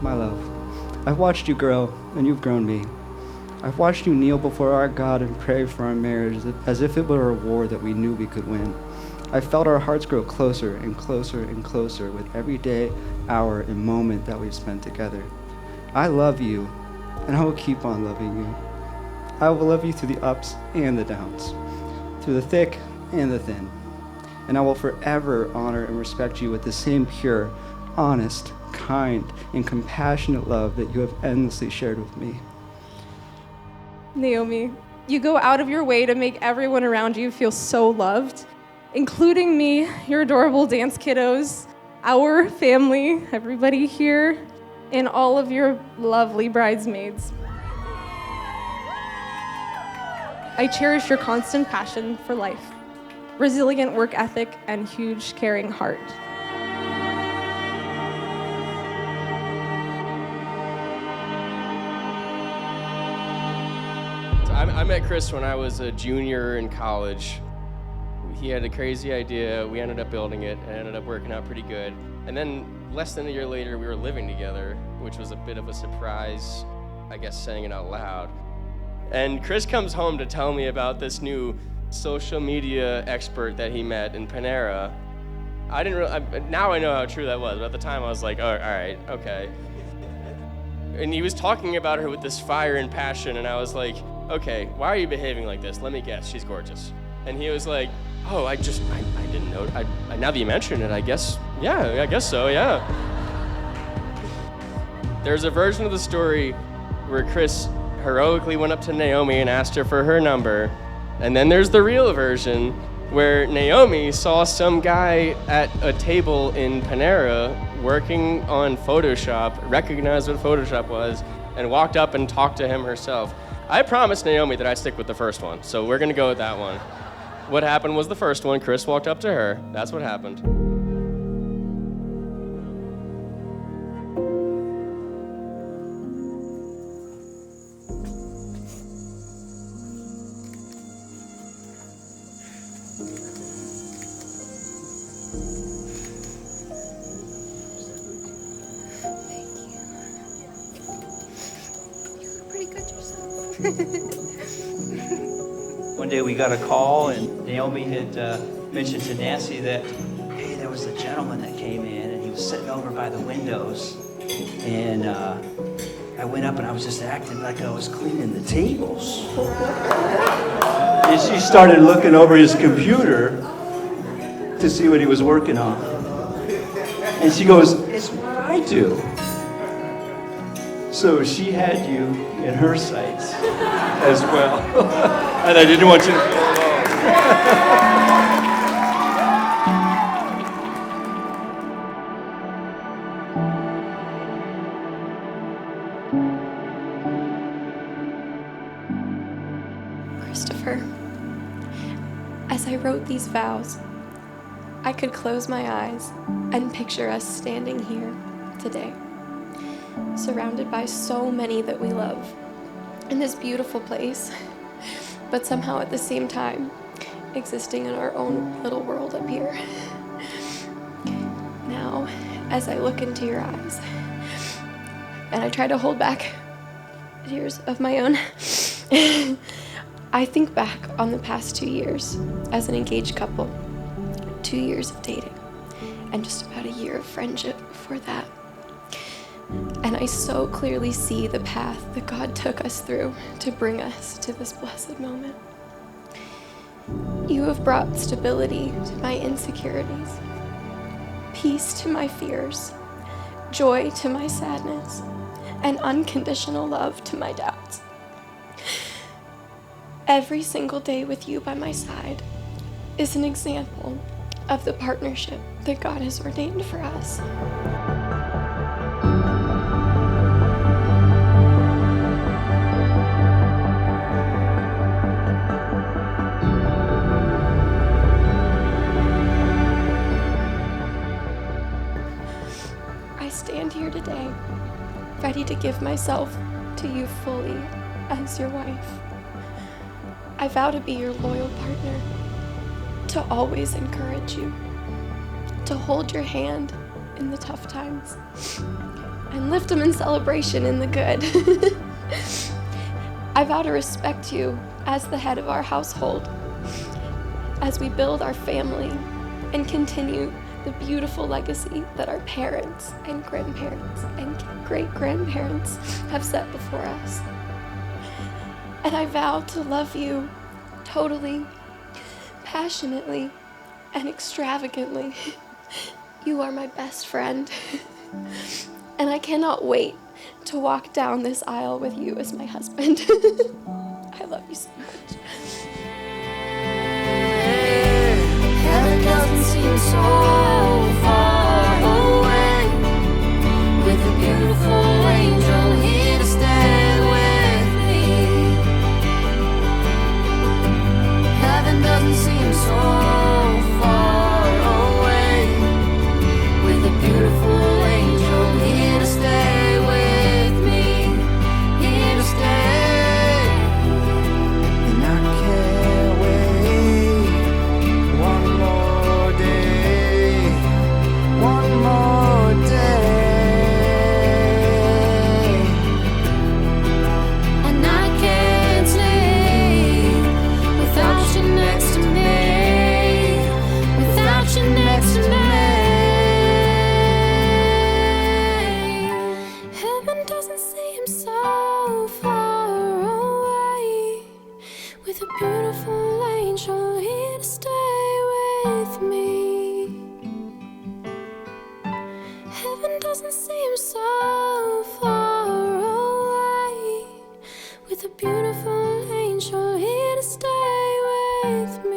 my love, I've watched you grow, and you've grown me. I've watched you kneel before our God and pray for our marriage as if it were a war that we knew we could win. I've felt our hearts grow closer and closer and closer with every day, hour, and moment that we've spent together. I love you, and I will keep on loving you. I will love you through the ups and the downs, through the thick and the thin. And I will forever honor and respect you with the same pure, honest, kind, and compassionate love that you have endlessly shared with me. Naomi, you go out of your way to make everyone around you feel so loved, including me, your adorable dance kiddos, our family, everybody here, and all of your lovely bridesmaids. I cherish your constant passion for life, resilient work ethic, and huge caring heart. I met Chris when I was a junior in college. He had a crazy idea. We ended up building it and ended up working out pretty good. And then less than a year later, we were living together, which was a bit of a surprise, I guess, saying it out loud. And Chris comes home to tell me about this new social media expert that he met in Panera. Now I know how true that was, but at the time I was like, oh, all right, okay. And he was talking about her with this fire and passion, and I was like, okay, why are you behaving like this? Let me guess, she's gorgeous. And he was like, oh, I didn't know. Now that you mention it, I guess so, yeah. There's a version of the story where Chris heroically went up to Naomi and asked her for her number. And then there's the real version where Naomi saw some guy at a table in Panera working on Photoshop, recognized what Photoshop was, and walked up and talked to him herself. I promised Naomi that I'd stick with the first one, so we're gonna go with that one. What happened was the first one. Chris walked up to her. That's what happened. One day we got a call, and Naomi had mentioned to Nancy that, hey, there was a gentleman that came in, and he was sitting over by the windows. And I went up, and I was just acting like I was cleaning the tables. And she started looking over his computer to see what he was working on. And she goes, it's what I do. So she had you in her sights as well. And I didn't want you to feel alone. Christopher, as I wrote these vows, I could close my eyes and picture us standing here today, surrounded by so many that we love, in this beautiful place, but somehow at the same time, existing in our own little world up here. Now, as I look into your eyes, and I try to hold back tears of my own, I think back on the past 2 years as an engaged couple, 2 years of dating, and just about a year of friendship before that. And I so clearly see the path that God took us through to bring us to this blessed moment. You have brought stability to my insecurities, peace to my fears, joy to my sadness, and unconditional love to my doubts. Every single day with you by my side is an example of the partnership that God has ordained for us. I stand here today, ready to give myself to you fully as your wife. I vow to be your loyal partner, to always encourage you, to hold your hand in the tough times and lift them in celebration in the good. I vow to respect you as the head of our household as we build our family and continue the beautiful legacy that our parents and grandparents and great-grandparents have set before us. And I vow to love you totally, passionately, and extravagantly. You are my best friend. And I cannot wait to walk down this aisle with you as my husband. I love you so much. Heaven doesn't seem so far away, with a beautiful angel here to stay with me. Heaven doesn't seem so far away, with a beautiful angel here to stay with me, here to stay. And I can't wait one more day, one more day. And I can't sleep without you next to me, without you next to me. Heaven doesn't seem so far away, with a beautiful angel here to stay with me. Heaven doesn't seem so far away, with a beautiful angel here to stay with me.